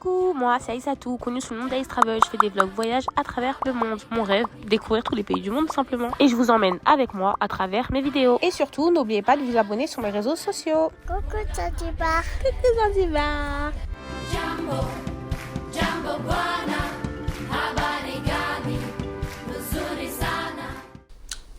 Coucou, moi c'est Aïssatou, connue sous le nom d'Aïs Travel. Je fais des vlogs voyages à travers le monde. Mon rêve, découvrir tous les pays du monde simplement. Et je vous emmène avec moi à travers mes vidéos. Et surtout, n'oubliez pas de vous abonner sur mes réseaux sociaux. Coucou Zanzibar. Coucou Zanzibar. Jambo, jambo bwana, habari gani, nzuri sana.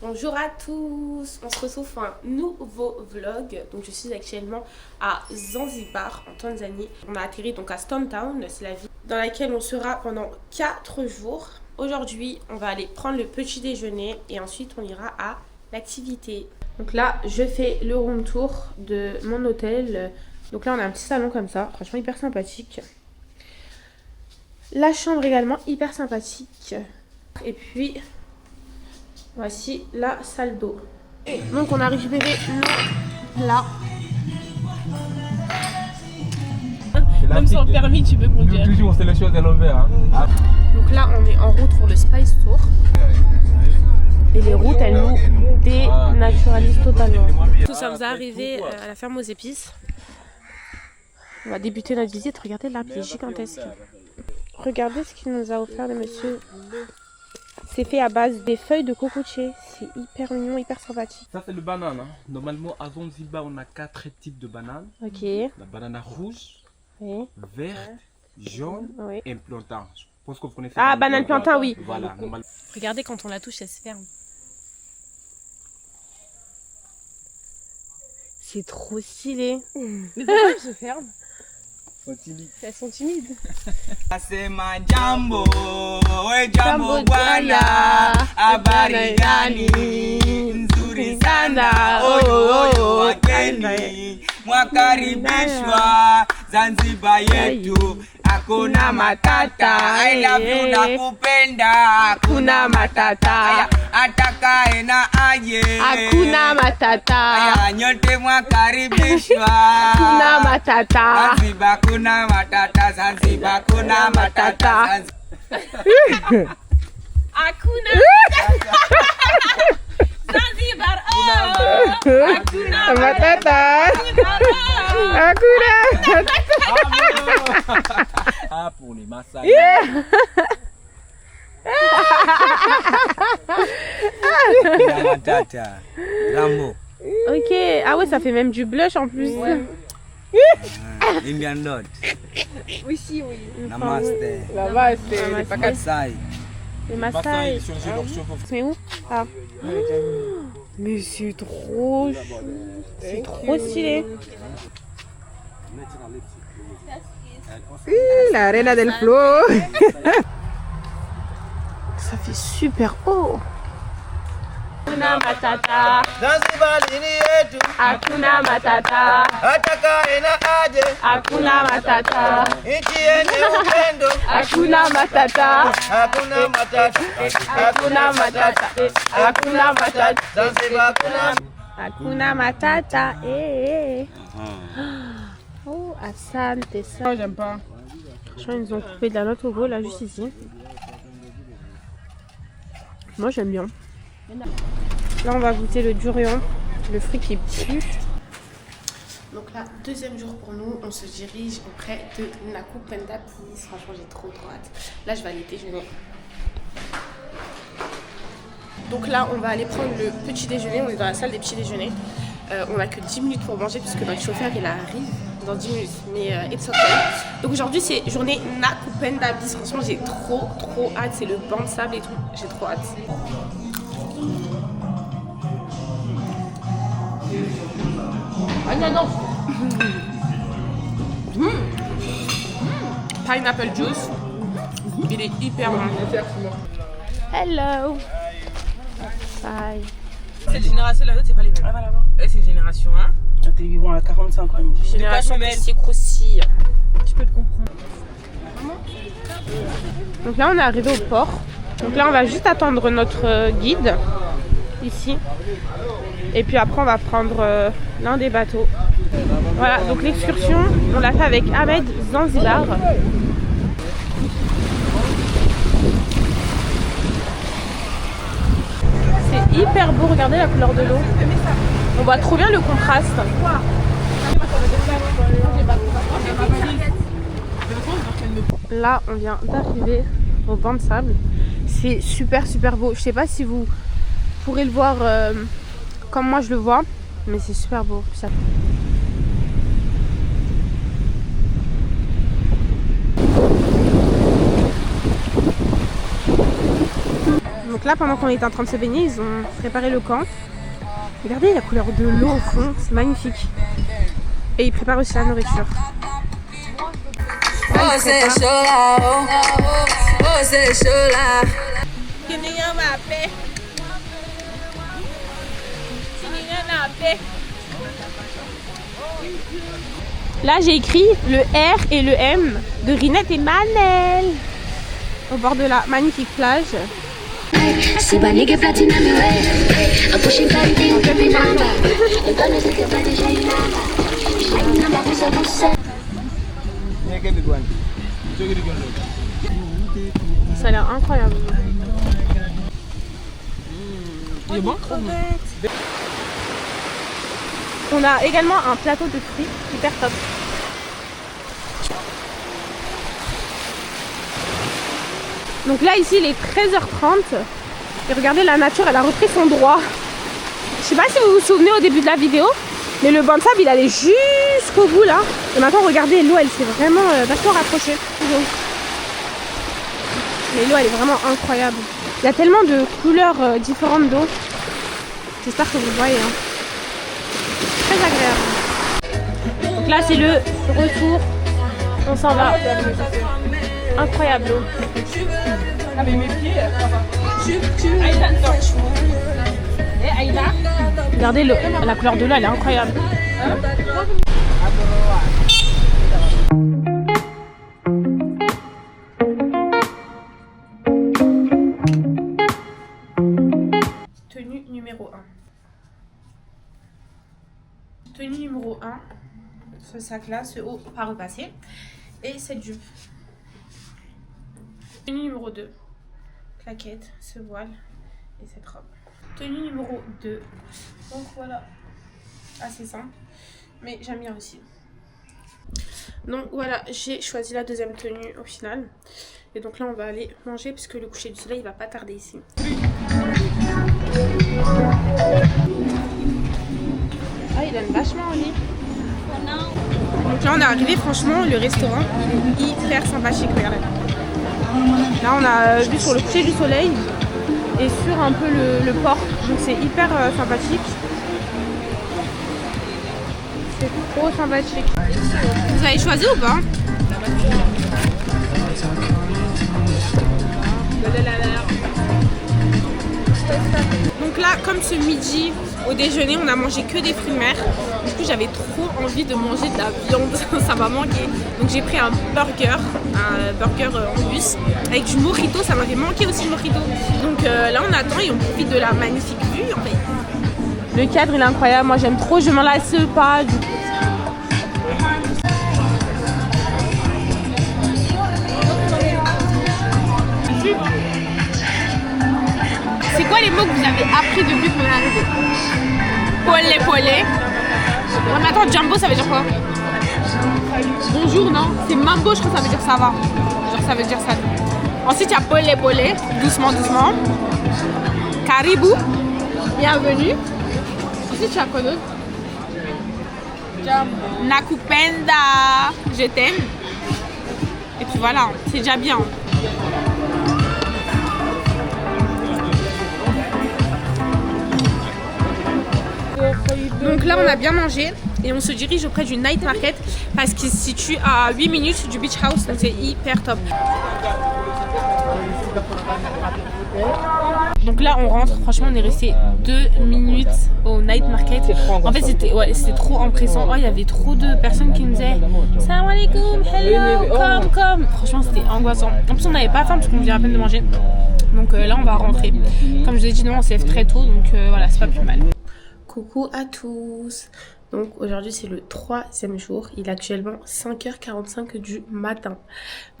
Bonjour à tous, on se retrouve pour un nouveau vlog. Donc je suis actuellement à Zanzibar en Tanzanie. On a atterri donc à Stone Town, c'est la ville dans laquelle on sera pendant 4 jours. Aujourd'hui on va aller prendre le petit déjeuner et ensuite on ira à l'activité. Donc là je fais le room tour de mon hôtel. Donc là on a un petit salon comme ça, franchement hyper sympathique. La chambre également hyper sympathique. Et puis voici la salle d'eau. Donc on a récupéré l'eau là. Même sans permis tu peux conduire. Toujours c'est les choses à l'envers. Hein. Donc là on est en route pour le Spice Tour. Et les routes elles nous dénaturalisent totalement. Nous sommes arrivés à la ferme aux épices. On va débuter notre visite. Regardez l'arbre, il est gigantesque. Regardez ce qu'il nous a offert le monsieur. C'est fait à base des feuilles de cocotier. C'est hyper mignon, hyper sympathique. Ça c'est le banane. Hein. Normalement à Zanzibar on a 4 types de bananes. Ok. La banane rouge, Oui. verte, jaune Oui. et plantain. Je pense que vous connaissez. Ah, banane plantain, oui. Voilà. Regardez quand on la touche, elle se ferme. C'est trop stylé. Mais pourquoi elle se ferme? Elles sont timides. Asema jambo, we jambo Jambo bwana, bwana, habari gani, nzuri sana, oyo wageni, mwakaribishwa Zanzibar yetu, hakuna matata, I love you nakupenda, hakuna matata, atakaye na aje, Hakuna matata. nyote mwakaribishwa, Hakuna matata. Zanzibar kuna matata, Zanzibar kuna matata, Hakuna Zanzibar. Hakuna matata. Hakuna. Hapo ni Masai. matata, Rambo, Ok. Ah ouais, ça fait même du blush en plus. Indian Lord, Oui. Namaste, Là-bas, c'est les pacas. Maasai. Les Masai Maasai. ils changent leur cheveux. C'est où? Ah. Mais c'est trop chou. C'est trop stylé. La reina del flow. Ça fait super haut. Hakuna matata. Zanzibar ni yetu, Hakuna matata. atakaye na aje, Hakuna matata. nchi yenye upendo, Hakuna matata. hakuna matata, Hakuna matata. Hakuna matata. Zanzibar kuna Hakuna matata. Eh. Oh, asante ça. Moi, j'aime pas. Franchement, ils nous ont coupé de la noix au go là, juste ici. Moi, j'aime bien. Là, on va goûter le durian, le fruit qui pue. Donc là, 2e jour pour nous, on se dirige auprès de Nakupenda Peace. Franchement, j'ai trop hâte. Là, je vais aller déjeuner. Donc là, on va aller prendre le petit déjeuner. On est dans la salle des petits déjeuners. On n'a que 10 minutes pour manger puisque notre chauffeur, il arrive dans 10 minutes. Mais it's okay. Donc aujourd'hui, c'est journée Nakupenda Peace. Franchement, j'ai trop hâte. C'est le banc de sable et tout. J'ai trop hâte. Ananas. Pineapple juice. Il est hyper bon. Hello. Bye. Cette génération là, c'est pas les mêmes. C'est une génération 1. T'es vivant à 45 ans. Génération croussi. Je peux te comprendre. Donc là, on est arrivé au port. Donc là, on va juste attendre notre guide ici. Et puis après, on va prendre l'un des bateaux. Voilà, donc l'excursion, on l'a fait avec Ahmed Zanzibar. C'est hyper beau, regardez la couleur de l'eau. On voit trop bien le contraste. Là, on vient d'arriver au banc de sable. C'est super super beau. Je sais pas si vous pourrez le voir comme moi je le vois, mais c'est super beau. Donc là, pendant qu'on était en train de se baigner, ils ont préparé le camp. Regardez la couleur de l'eau au fond, c'est magnifique. Et ils préparent aussi la nourriture. Là, ils préparent. Là, j'ai écrit le R et le M de Rinette et Manel au bord de la magnifique plage. Ça a l'air incroyable. Il est bon? On a également un plateau de fruits hyper top. Donc là ici il est 13h30 et regardez, la nature elle a repris son droit. Je sais pas si vous vous souvenez au début de la vidéo, mais le banc de sable il allait jusqu'au bout là. Et maintenant regardez, l'eau elle s'est vraiment vachement rapprochée. Mais l'eau elle est vraiment incroyable. Il y a tellement de couleurs différentes d'eau. J'espère que vous le voyez. Hein. Très agréable. Donc là c'est le retour. On s'en va. Incroyable l'eau. Ah mais mes pieds. Regardez la couleur de l'eau, elle est incroyable. Tenue numéro 1. Tenue numéro 1. Ce sac là, ce haut pas repassé. Et cette jupe. Tenue numéro 2. Claquette, ce voile et cette robe. Tenue numéro 2. Donc voilà, assez simple, mais j'aime bien aussi. Donc voilà, j'ai choisi la deuxième tenue au final. Et donc là on va aller manger puisque le coucher du soleil il va pas tarder ici. Ah, il donne vachement envie. Donc là on est arrivé, franchement le restaurant il est hyper sympathique, regardez. Là on a vu sur le coucher du soleil et sur un peu le port, donc c'est hyper sympathique. C'est trop sympathique. Vous avez choisi ou pas? Donc là, comme ce midi, au déjeuner, on a mangé que des fruits de mer. Du coup, j'avais trop envie de manger de la viande, ça m'a manqué. Donc j'ai pris un burger en bus avec du mojito, ça m'avait manqué aussi le mojito. Donc là, on attend et on profite de la magnifique vue en fait. Le cadre, il est incroyable, moi j'aime trop, je m'en lasse pas. C'est quoi les mots que vous avez appris depuis qu'on est arrivé? Polé, polé. Ouais, mais attends, Jumbo, ça veut dire quoi? Bonjour, non? C'est Mambo, je crois que ça veut dire ça va. Genre, ça veut dire ça. Ensuite, il y a polé, polé. Doucement, doucement. Caribou. Bienvenue. Ensuite, tu as quoi d'autre? Nakupenda. Je t'aime. Et puis voilà, c'est déjà bien. Donc là on a bien mangé et on se dirige auprès du night market parce qu'il se situe à 8 minutes du beach house, donc c'est hyper top. Donc là on rentre, franchement on est resté 2 minutes au night market. En fait c'était trop empressant. Oh, il y avait trop de personnes qui me disaient salam alaikum, hello, come. Franchement c'était angoissant. En plus on n'avait pas faim parce qu'on vient à peine de manger. Donc là on va rentrer. Comme je vous ai dit, non, on se lève très tôt, donc voilà, c'est pas plus mal. Coucou à tous. Donc aujourd'hui c'est le 3e jour, il est actuellement 5h45 du matin.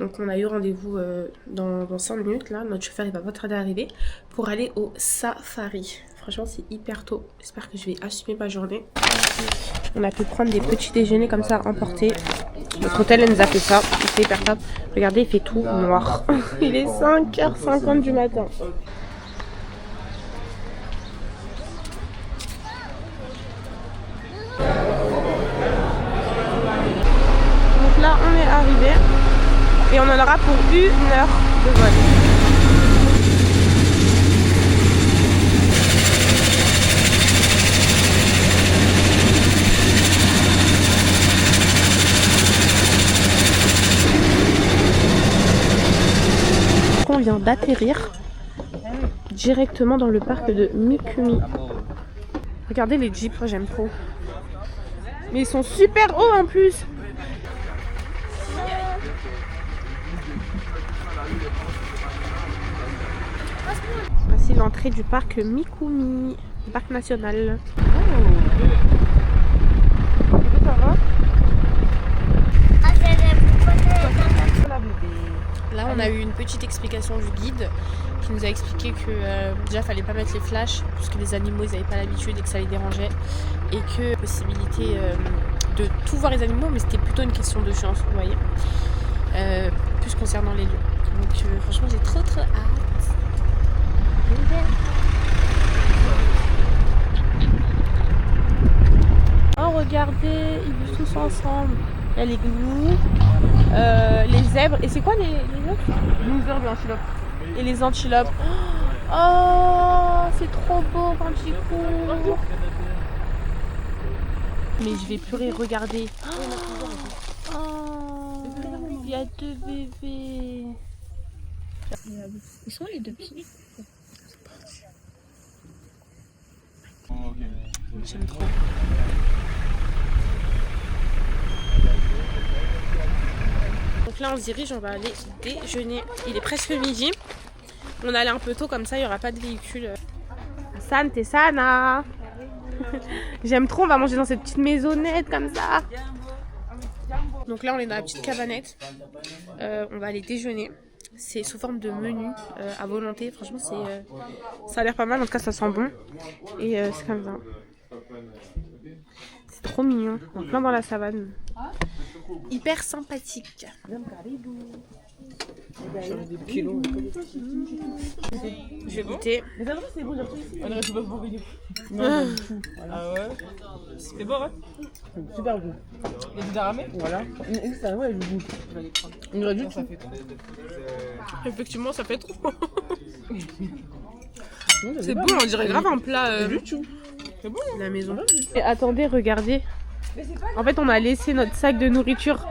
Donc on a eu rendez-vous dans 5 minutes là, notre chauffeur il va pas tarder à arriver pour aller au safari. Franchement, c'est hyper tôt. J'espère que je vais assumer ma journée. On a pu prendre des petits déjeuners comme ça, emportés. Notre hôtel, elle nous a fait ça. C'est hyper top. Regardez, il fait tout noir. Il est 5h50 du matin. Donc là, on est arrivé. Et on en aura pour 1 heure de vol. On vient d'atterrir directement dans le parc de Mikumi. Regardez les jeeps, j'aime trop. Mais ils sont super hauts en plus. Voici l'entrée du parc Mikumi, le parc national. Là, on a eu une petite explication du guide qui nous a expliqué que déjà, fallait pas mettre les flashs puisque les animaux, ils n'avaient pas l'habitude et que ça les dérangeait. Et que possibilité de tout voir les animaux, mais c'était plutôt une question de chance, vous voyez. Plus concernant les lieux. Donc, franchement, j'ai trop hâte. Oh, regardez, ils vivent tous ensemble. Il y a les gnous, les zèbres. Et c'est quoi les autres? Les zèbres et antilopes. Et les antilopes. Oh, c'est trop beau quand ils courent. Mais je vais pleurer, regardez. Oh, il y a 2 bébés. Ils sont les 2 petits. J'aime trop. Donc là on se dirige, on va aller déjeuner. Il est presque midi. On allait un peu tôt comme ça, il n'y aura pas de véhicule. Sante sana. J'aime trop, on va manger dans cette petite maisonnette comme ça. Donc là on est dans la petite cabanette. On va aller déjeuner. C'est sous forme de menu à volonté. Franchement ça a l'air pas mal, en tout cas ça sent bon. Et c'est comme ça. C'est trop mignon, en plein dans la savane. Hyper sympathique. Je vais goûter. Ah ouais? C'était bon, hein? Super bon. Il y a du daramé? Voilà. Ça, ouais, je goûte. On aurait dû tout. Effectivement, ça fait trop. C'est bon, on dirait grave un plat. C'est bon, la maison. Et attendez, regardez. En fait, on a laissé notre sac de nourriture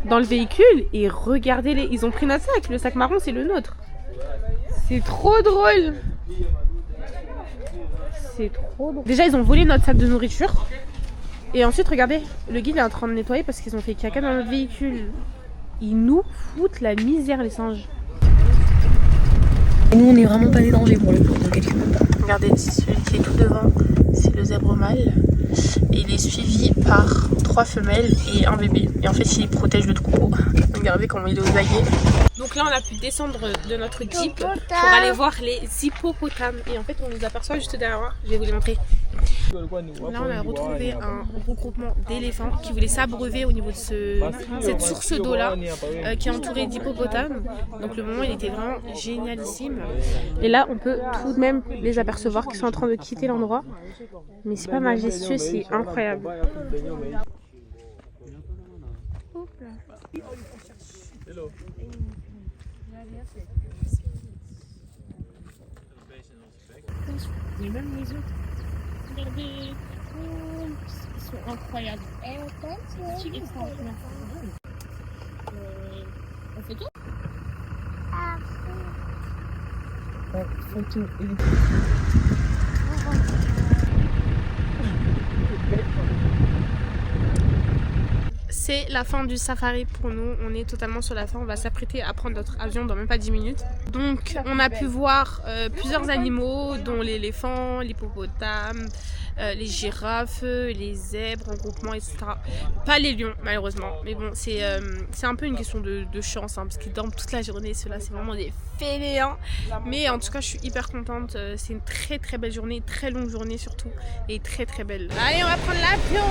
dans le véhicule et regardez-les. Ils ont pris notre sac. Le sac marron, c'est le nôtre. C'est trop drôle. C'est trop drôle. Déjà, ils ont volé notre sac de nourriture. Et ensuite, regardez, le guide est en train de nettoyer parce qu'ils ont fait caca dans notre véhicule. Ils nous foutent la misère, les singes. Et nous, on n'est vraiment pas des dangers pour le coup, donc calcule même pas. Regardez, celui qui est tout devant, c'est le zèbre mâle. Et il est suivi par 3 femelles et un bébé. Et en fait, il protège le troupeau. Regardez comment il est aux aguets. Donc là, on a pu descendre de notre jeep pour aller voir les hippopotames. Et en fait, on nous aperçoit juste derrière moi. Je vais vous les montrer. Là, on a retrouvé un regroupement d'éléphants qui voulaient s'abreuver au niveau de cette source d'eau-là qui est entourée d'hippopotames. Donc le moment, il était vraiment génialissime. Et là, on peut tout de même les apercevoir qui sont en train de quitter l'endroit. Mais c'est pas majestueux, c'est incroyable. Et même les autres. Regardez, ils sont incroyables. C'est extraordinaire. On fait tout? c'est la fin du safari pour nous. On est totalement sur la fin. On va s'apprêter à prendre notre avion dans même pas 10 minutes. Donc on a pu voir plusieurs animaux, dont l'éléphant, l'hippopotame, les girafes, les zèbres en groupement, etc. Pas les lions malheureusement. Mais bon, c'est un peu une question de chance, hein, parce qu'ils dorment toute la journée. Ceux-là, c'est vraiment des fainéants. Mais en tout cas, je suis hyper contente. C'est une très très belle journée, très longue journée surtout. Et très très belle. Allez, on va prendre l'avion.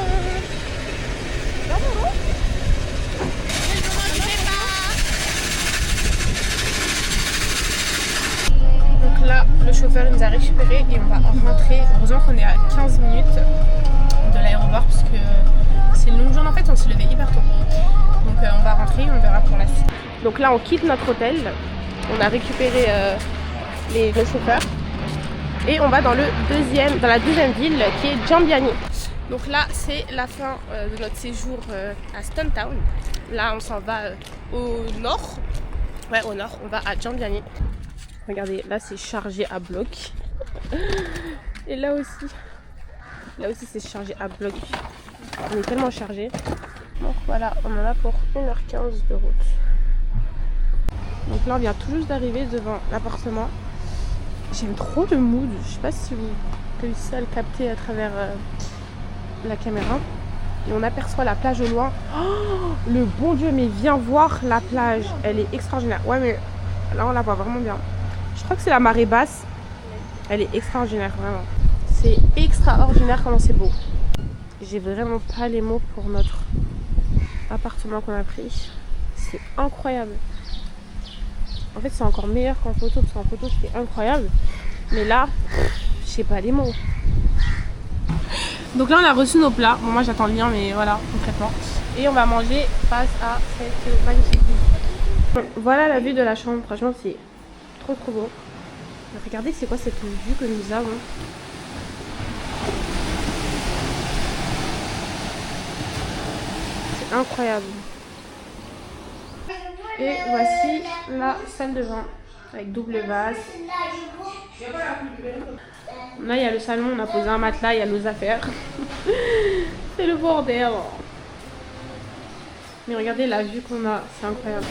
Donc là, le chauffeur nous a récupérés et on va rentrer. Heureusement qu'on est à 15 minutes de l'aéroport parce que c'est une longue journée. En fait, on s'est levé hyper tôt. Donc on va rentrer et on verra pour la suite. Donc là, on quitte notre hôtel. On a récupéré le chauffeur et on va dans la deuxième ville qui est Jambiani. Donc là, c'est la fin de notre séjour à Stone Town. Là, on s'en va au nord. Ouais, au nord, on va à Jambiani. Regardez, là, c'est chargé à bloc. Et là aussi, c'est chargé à bloc. On est tellement chargé. Donc voilà, on en a pour 1h15 de route. Donc là, on vient tout juste d'arriver devant l'appartement. J'aime trop le mood. Je sais pas si vous réussissez à le capter à travers la caméra. Et on aperçoit la plage au loin. Oh, le bon Dieu, mais viens voir la plage. Elle est extraordinaire. Ouais, mais là, on la voit vraiment bien. Je crois que c'est la marée basse. Elle est extraordinaire, vraiment. C'est extraordinaire comment c'est beau. J'ai vraiment pas les mots pour notre appartement qu'on a pris. C'est incroyable. En fait, c'est encore meilleur qu'en photo, parce qu'en photo, c'était incroyable. Mais là, je sais pas les mots. Donc là, on a reçu nos plats. Bon, moi, j'attends le lien, mais voilà, concrètement. Et on va manger face à cette magnifique vue. Voilà la vue de la chambre. Franchement, c'est trop trop beau. Regardez, c'est quoi cette vue que nous avons. C'est incroyable. Et voici la salle de bain avec double vase. Là, il y a le salon, on a posé un matelas, il y a nos affaires. C'est le bordel. Mais regardez la vue qu'on a, c'est incroyable.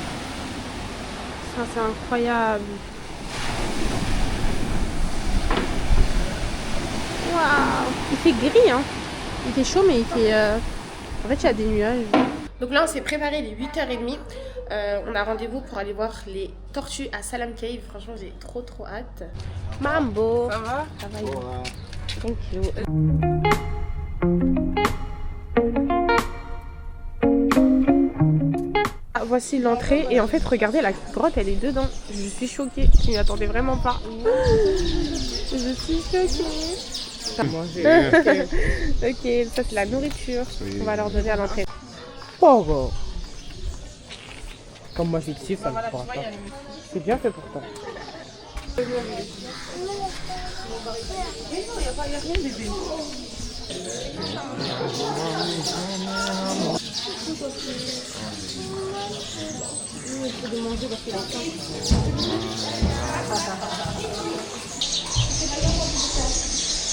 Ça, c'est incroyable. Waouh! Il fait gris, hein. Il fait chaud, mais il fait... En fait, il y a des nuages. Donc là, on s'est préparé les 8h30. On a rendez-vous pour aller voir les tortues à Salam Cave. Franchement, j'ai trop hâte. Mambo! Ça va? Ça va, thank you. Voici l'entrée et en fait regardez, la grotte elle est dedans. Je suis choquée, je m'y attendais vraiment pas. Je suis choquée. Ok, ça c'est la nourriture qu'on va leur donner à l'entrée. Oh, bon. Comme moi j'ai dit, ça me fera pas. C'est bien fait pour toi.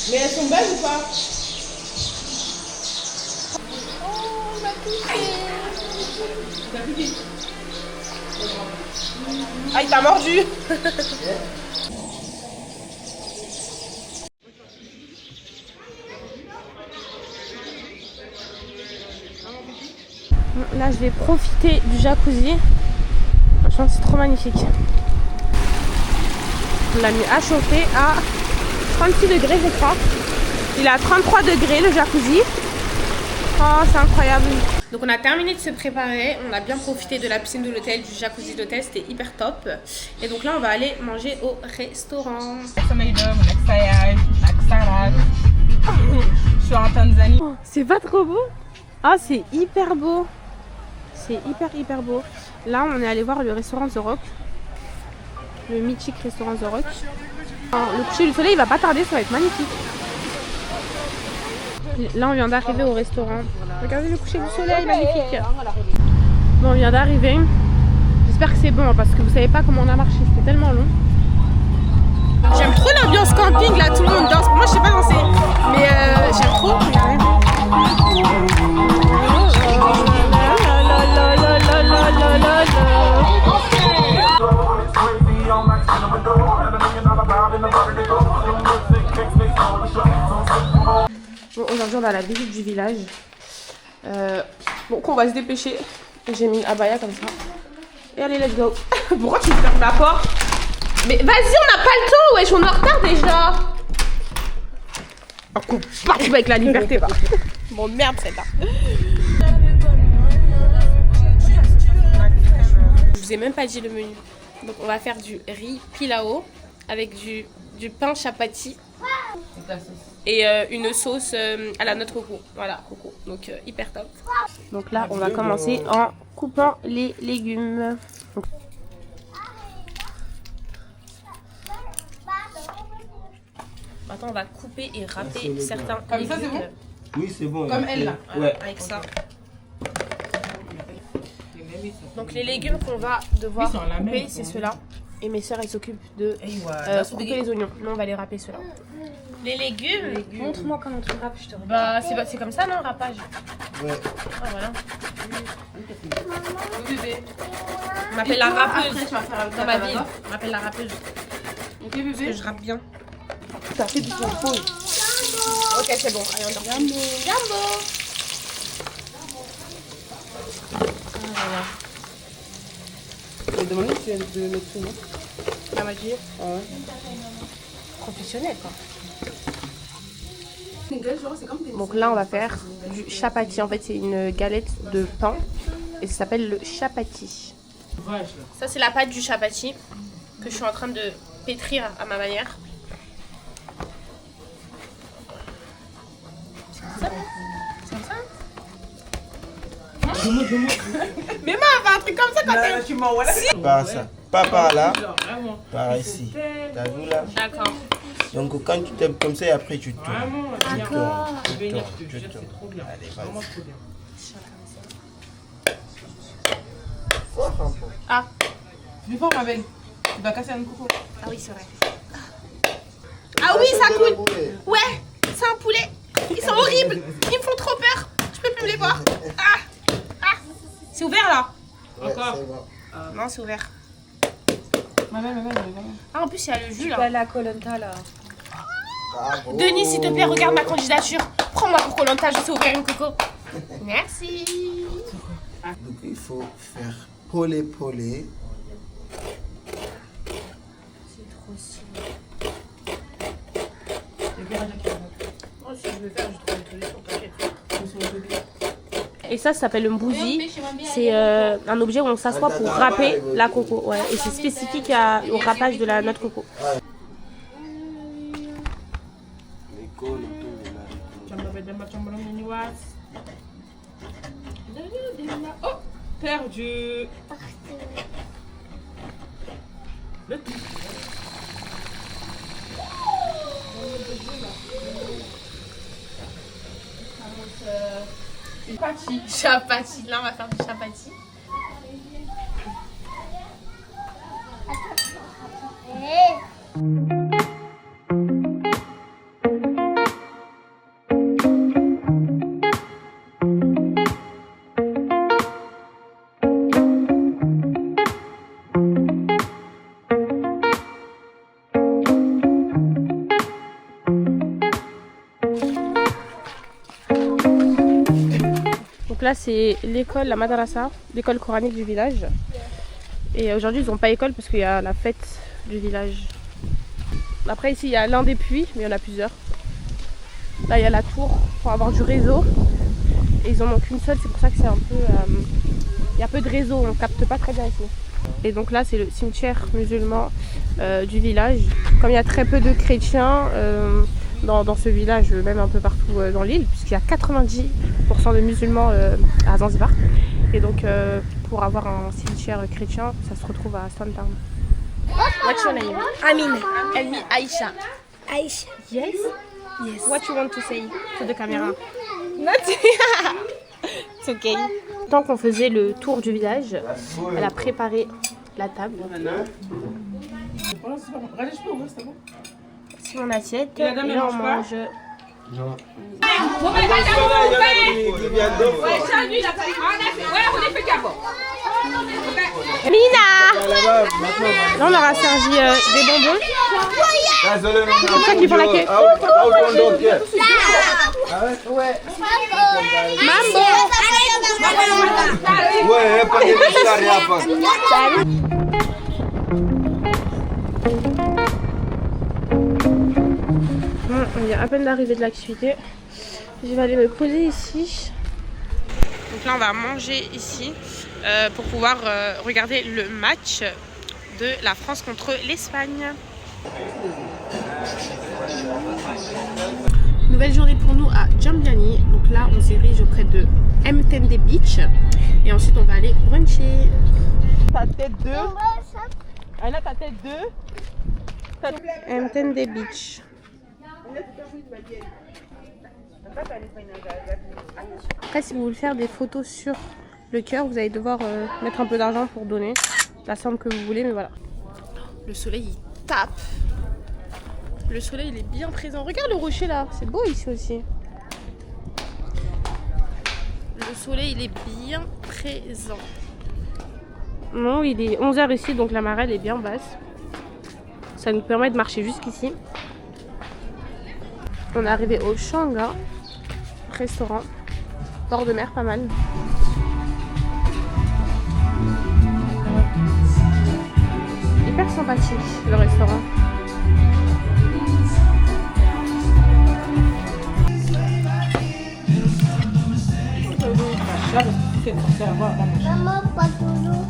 Mais elles sont belles ou pas? Oh, il m'a piqué. Il t'a piqué? Ah, il t'a mordu. Là, je vais profiter du jacuzzi. Franchement, c'est trop magnifique. On l'a mis à chauffer à 36 degrés, je crois. Il est à 33 degrés, le jacuzzi. Oh, c'est incroyable. Donc, on a terminé de se préparer. On a bien profité de la piscine de l'hôtel, du jacuzzi d'hôtel. C'était hyper top. Et donc là, on va aller manger au restaurant. Je suis en Tanzanie. Oh, c'est pas trop beau? Ah, c'est hyper beau. C'est hyper beau. Là, on est allé voir le restaurant The Rock. Le mythique restaurant The Rock. Alors, le coucher du soleil, il va pas tarder, ça va être magnifique. Là, on vient d'arriver au restaurant. Regardez le coucher du soleil, magnifique. Bon, on vient d'arriver. J'espère que c'est bon, parce que vous savez pas comment on a marché. C'était tellement long. J'aime trop l'ambiance camping, là, tout le monde danse. Moi, je sais pas danser. Mais j'aime trop. retourne à la visite du village. Donc on va se dépêcher. J'ai mis abaya comme ça. Et allez, let's go. Pourquoi tu fermes la porte? Mais vas-y, on n'a pas le temps, wesh, on est en retard déjà. Un coup partout avec la liberté, va. Bon, merde, celle-là. Je vous ai même pas dit le menu. Donc on va faire du riz pilao avec du pain chapati et une sauce à la noix de coco. Voilà, coco. Donc hyper top. Donc là, on va commencer en coupant les légumes. Donc, maintenant, on va couper et râper certains Comme légumes. ça, c'est bon? Oui, c'est bon. Comme elle là. Ouais. Avec ça. Donc les légumes qu'on va devoir couper, c'est ceux-là. Et mes soeurs, elles s'occupent de couper les oignons. Nous, on va les râper ceux-là. Les légumes. Montre-moi comment tu râpes, je te regarde. Bah, c'est comme ça, non, râpage? Ouais. Ah, voilà. On m'appelle la râpeuse. Dans ma ville, on m'appelle la râpeuse. Ok, Parce bébé. que je rappe bien. Ça fait du temps. Ok, c'est bon. Allez, on dort. Jambo. Voilà. Je vais demander si elle veut mettre tout, non? La magie. Ouais. Professionnel, quoi. Donc là, on va faire du chapati. En fait, c'est une galette de pain et ça s'appelle le chapati. Ça, c'est la pâte du chapati que je suis en train de pétrir à ma manière. C'est comme ça? Mais maman, elle fait un truc comme ça quand elle... Tu m'en voilà. Par ça. Pas par là, Vraiment. par ici. T'as vu là? D'accord. Donc quand tu t'aimes comme ça et après tu tournes. Vraiment. Tu tournes. Je vais venir, je te Tu jure, tournes. c'est trop bien. Allez, Vraiment vas-y. trop bien. Ah. Plus fort, ma belle. Tu vas casser un coco. Ah oui, c'est vrai. Ah oui, ça coule. Ouais, c'est un poulet. Ils sont horribles. Ils me font trop peur. Je peux plus me les voir. Ah. Ah. C'est ouvert là? Encore. Non, c'est ouvert. Ma belle. Ah, en plus, il y a le jus Tu là. vas aller à Koh-Lanta là. Denis, s'il te plaît, regarde ma candidature. Prends-moi pour Koh-Lanta, je sais ouvrir une coco. Merci. Donc il faut faire polé. Oh, si je veux faire, je trouve une solution, t'inquiète. Et ça s'appelle le mbouzi. C'est un objet où on s'assoit pour râper la coco. Ouais. Et c'est spécifique au râpage de la noix de coco. Oh, perdu. Chapati. Là, on va faire du chapati. Donc là, c'est l'école, la madrasa, l'école coranique du village. Et aujourd'hui, ils n'ont pas école parce qu'il y a la fête du village. Après, ici, il y a l'un des puits, mais il y en a plusieurs. Là, il y a la tour pour avoir du réseau. Et ils en ont qu'une seule, c'est pour ça que c'est un peu... il y a peu de réseau, on capte pas très bien ici. Et donc là, c'est le cimetière musulman du village. Comme il y a très peu de chrétiens dans ce village, même un peu partout dans l'île, puisqu'il y a 90% de musulmans à Zanzibar. Et donc, pour avoir un cimetière chrétien, ça se retrouve à Stone Town. What's your name? Amine. And me, Aisha. Aïcha. Yes? Yes. What you want to say to the camera? Nothing. It's okay. Tant qu'on faisait le tour du village, elle a préparé la table. Regarde, je peux ouvrir, c'est bon. Sur mon assiette, Et la dame, et elle là on mange pas? mange. Non. Mina! Là on leur a servi des bonbons. C'est ça qui font la queue. Ah ouais? Ouais. Ouais, pas de l'histoire, pas. Bon, on vient à peine d'arriver de l'activité. Je vais aller me poser ici. Donc là, on va manger ici pour pouvoir regarder le match de la France contre l'Espagne. Nouvelle journée pour nous à Jambiani. Donc là, on se dirige auprès de Mtende Beach. Et ensuite, on va aller bruncher. Ta tête 2. Anna, ta tête 2. Mtende Beach. Après, si vous voulez faire des photos sur le cœur, vous allez devoir mettre un peu d'argent pour donner la somme que vous voulez, mais voilà. Le soleil, il tape. Le soleil, il est bien présent. Regarde le rocher là, c'est beau ici aussi. Le soleil, il est bien présent. Non, il est 11h ici, donc la marée, elle est bien basse. Ça nous permet de marcher jusqu'ici. On est arrivé au Shanga, restaurant, bord de mer, pas mal. Hyper sympathique le restaurant. Maman, pas toujours.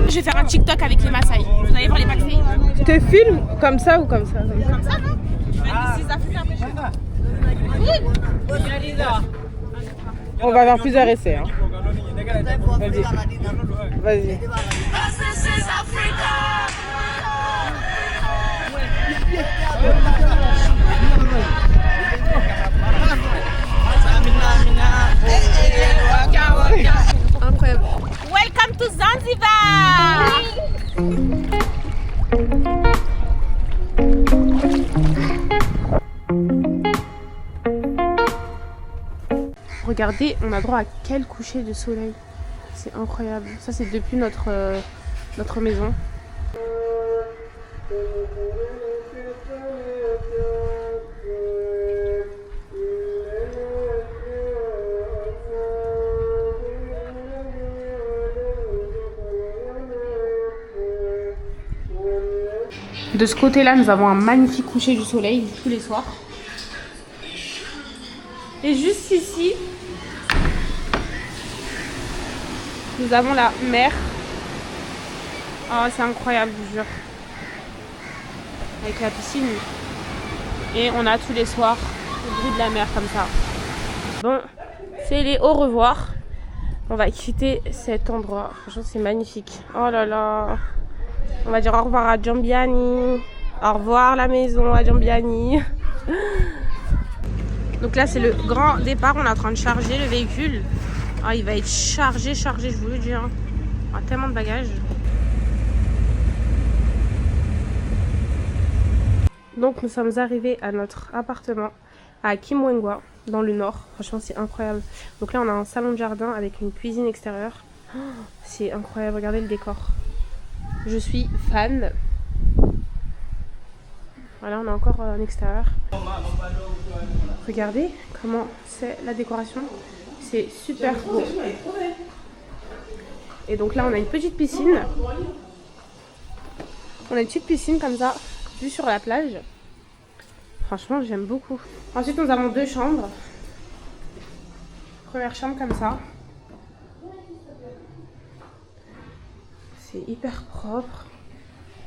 Je vais faire un TikTok avec les Maasai. Vous allez voir les Maasai. Tu te filmes comme ça ou comme ça? Comme ça, non? On va avoir plusieurs essais. Hein. Vas-y. Vas-y. Incroyable. Welcome to Zanzibar! Regardez, on a droit à quel coucher de soleil. C'est incroyable. Ça, c'est depuis notre maison. De ce côté-là, nous avons un magnifique coucher du soleil tous les soirs. Et juste ici, nous avons la mer. Oh, c'est incroyable, je vous jure. Avec la piscine. Et on a tous les soirs le bruit de la mer comme ça. Bon, c'est les au revoir. On va quitter cet endroit. Franchement, c'est magnifique. Oh là là. On va dire au revoir à Jambiani. Au revoir la maison à Jambiani. Donc là, c'est le grand départ. On est en train de charger le véhicule. Ah, il va être chargé, je vous le dis. Hein. On a tellement de bagages. Donc nous sommes arrivés à notre appartement à Kimwengwa, dans le nord. Franchement, c'est incroyable. Donc là, on a un salon de jardin avec une cuisine extérieure. Oh, c'est incroyable, regardez le décor. Je suis fan. Voilà, on a encore un extérieur. Regardez comment c'est la décoration. C'est super beau. Et donc là, on a une petite piscine. On a une petite piscine comme ça, vue sur la plage. Franchement, j'aime beaucoup. Ensuite, nous avons deux chambres. Première chambre comme ça. C'est hyper propre.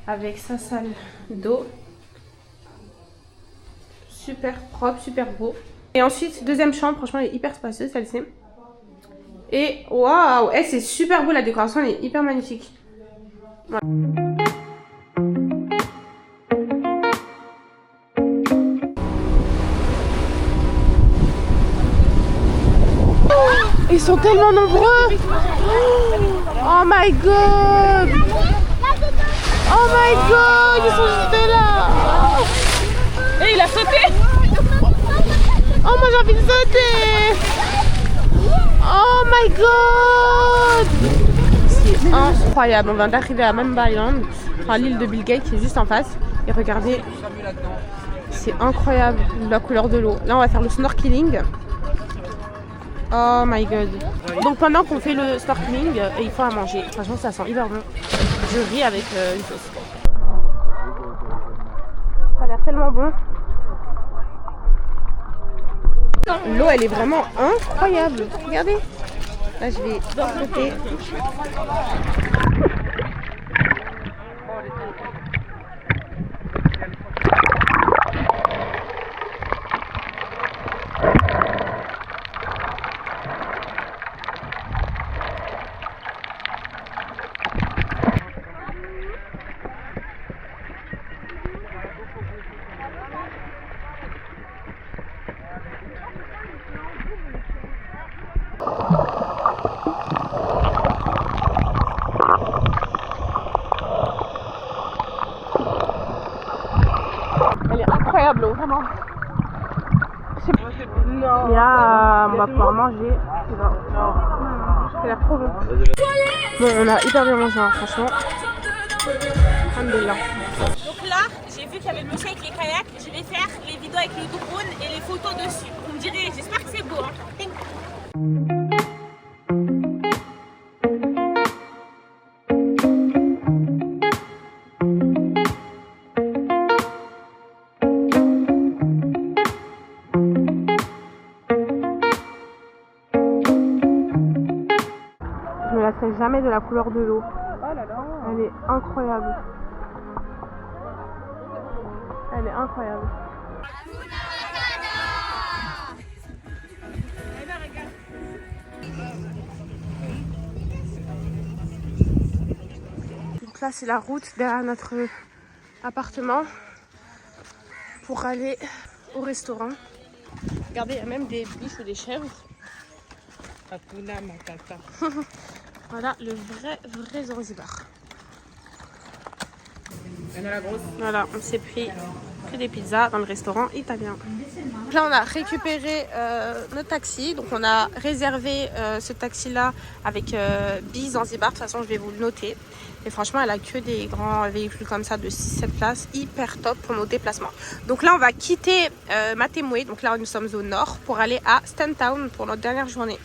Avec sa salle d'eau. Super propre, super beau. Et ensuite, deuxième chambre. Franchement, elle est hyper spacieuse, celle-ci. Et waouh, c'est super beau, la décoration, elle est hyper magnifique. Voilà. Ils sont tellement nombreux. Oh my god. Oh my god, ils sont juste là. Et il a sauté. Oh moi j'ai envie de sauter. Oh my god. C'est incroyable. On vient d'arriver à Mamba Island, enfin l'île de Bill Gates qui est juste en face. Et regardez, c'est incroyable la couleur de l'eau. Là on va faire le snorkeling. Oh my god. Donc pendant qu'on fait le snorkeling, il faut à manger. Franchement ça sent hyper bon. Je ris avec une sauce. Ça a l'air tellement bon. L'eau elle est vraiment incroyable. Regardez. Là je vais sauter. Elle est incroyable l'eau, vraiment. Et là, on va pouvoir manger. Ça a l'air trop bon. Bon, on a hyper bien mangé, hein, franchement. Alhamdoulilah. Donc là, j'ai vu qu'il y avait le monsieur avec les kayaks. Je vais faire les vidéos avec les drones et les photos dessus. Vous me direz, j'espère que c'est beau. Hein. Je me lasserai jamais de la couleur de l'eau. Elle est incroyable. Elle est incroyable. Donc là c'est la route derrière notre appartement pour aller au restaurant. Regardez, il y a même des biches ou des chèvres. Voilà le vrai Zanzibar. Voilà, on s'est pris des pizzas dans le restaurant italien. Donc là on a récupéré notre taxi, donc on a réservé ce taxi là avec Bi Zanzibar. De toute façon je vais vous le noter. Et franchement elle a que des grands véhicules comme ça de 6-7 places, hyper top pour nos déplacements. Donc là on va quitter Matemwe, donc là nous sommes au nord, pour aller à Stantown pour notre dernière journée.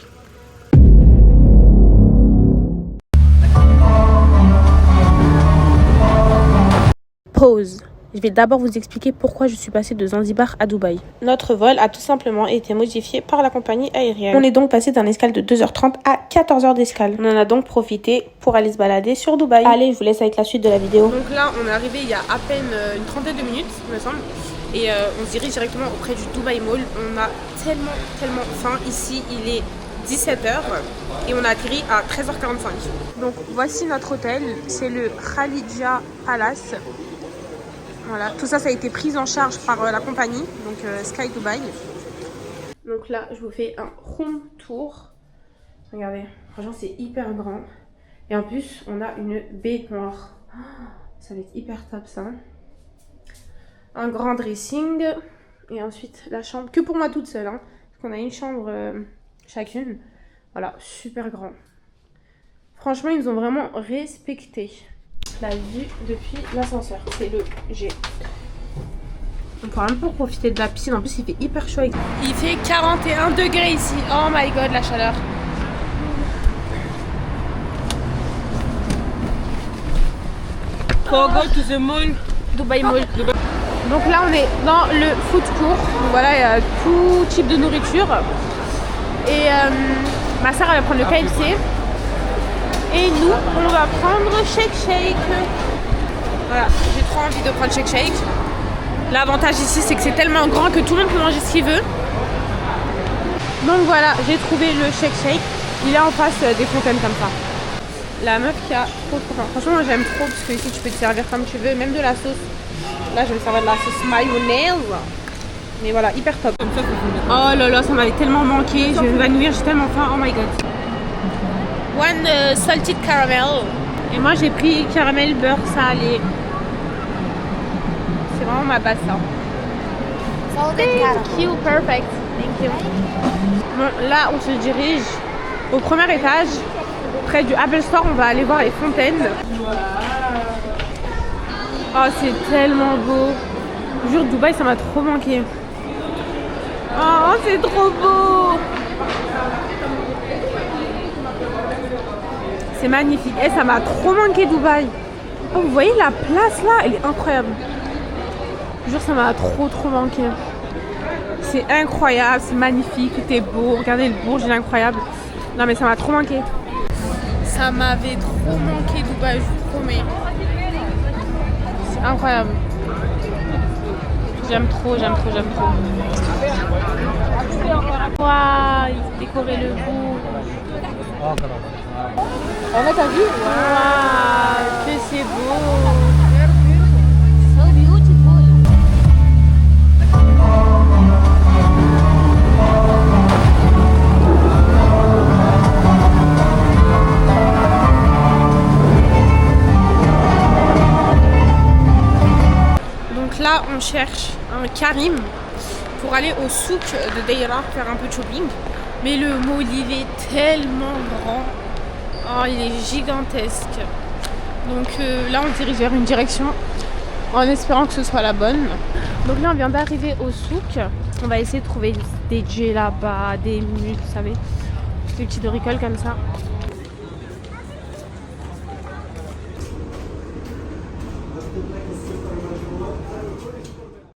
Pause. Je vais d'abord vous expliquer pourquoi je suis passée de Zanzibar à Dubaï. Notre vol a tout simplement été modifié par la compagnie aérienne. On est donc passé d'un escale de 2h30 à 14h d'escale. On en a donc profité pour aller se balader sur Dubaï. Allez, je vous laisse avec la suite de la vidéo. Donc là, on est arrivé il y a à peine une trentaine de minutes, il me semble. Et on se dirige directement auprès du Dubai Mall. On a tellement faim. Ici, il est 17h et on a atterri à 13h45. Donc voici notre hôtel. C'est le Khalidja Palace. Voilà, tout ça, ça a été pris en charge par la compagnie, donc Sky Dubai. Donc là, je vous fais un room tour. Regardez, franchement, c'est hyper grand. Et en plus, on a une baignoire. Oh, ça va être hyper top, ça. Un grand dressing. Et ensuite, la chambre, que pour moi toute seule. Hein, parce qu'on a une chambre chacune. Voilà, super grand. Franchement, ils nous ont vraiment respecté. La vue depuis l'ascenseur, c'est le G. On peut même pas profiter de la piscine, en plus il fait hyper chaud. Il fait 41 degrés ici, oh my god la chaleur. For go to the mall. Dubai Mall. Donc là on est dans le food court. Donc voilà, il y a tout type de nourriture. Et ma soeur elle va prendre le KFC. Et nous, on va prendre Shake Shake. Voilà, j'ai trop envie de prendre Shake Shake. L'avantage ici, c'est que c'est tellement grand que tout le monde peut manger ce qu'il veut. Donc voilà, j'ai trouvé le Shake Shake. Il est en face des fontaines comme ça. La meuf qui a trop faim. Franchement, moi j'aime trop parce que ici tu peux te servir comme tu veux, même de la sauce. Là, je vais me servir de la sauce mayonnaise. Mais voilà, hyper top. Comme ça, faut vous mettre. Oh là là, ça m'avait tellement manqué. Je vais m'évanouir, j'ai tellement faim. Oh my god. One salted caramel. Et moi j'ai pris caramel beurre salé. C'est vraiment ma base ça. Thank you, perfect. Thank you. Bon, là on se dirige au premier étage. Près du Apple Store, on va aller voir les fontaines. Oh, c'est tellement beau. Je jure, Dubaï, ça m'a trop manqué. Oh, c'est trop beau. C'est magnifique. Et ça m'a trop manqué, Dubaï. Oh, vous voyez la place là, elle est incroyable. Je jure, ça m'a trop manqué. C'est incroyable, c'est magnifique, tout est beau. Regardez le bourg, il est incroyable. Non, mais ça m'a trop manqué. Ça m'avait trop manqué, Dubaï, je vous promets. C'est incroyable. J'aime trop. Waouh, ils décoraient le bourg. En fait, t'as vu? Waouh, que c'est beau. Donc là, on cherche un Karim pour aller au souk de Deira faire un peu de shopping. Mais le mall, il est tellement grand. Oh, il est gigantesque. Donc là, on dirige vers une direction en espérant que ce soit la bonne. Donc là, on vient d'arriver au souk. On va essayer de trouver des djellabas, des mules, vous savez, des petits bricoles comme ça.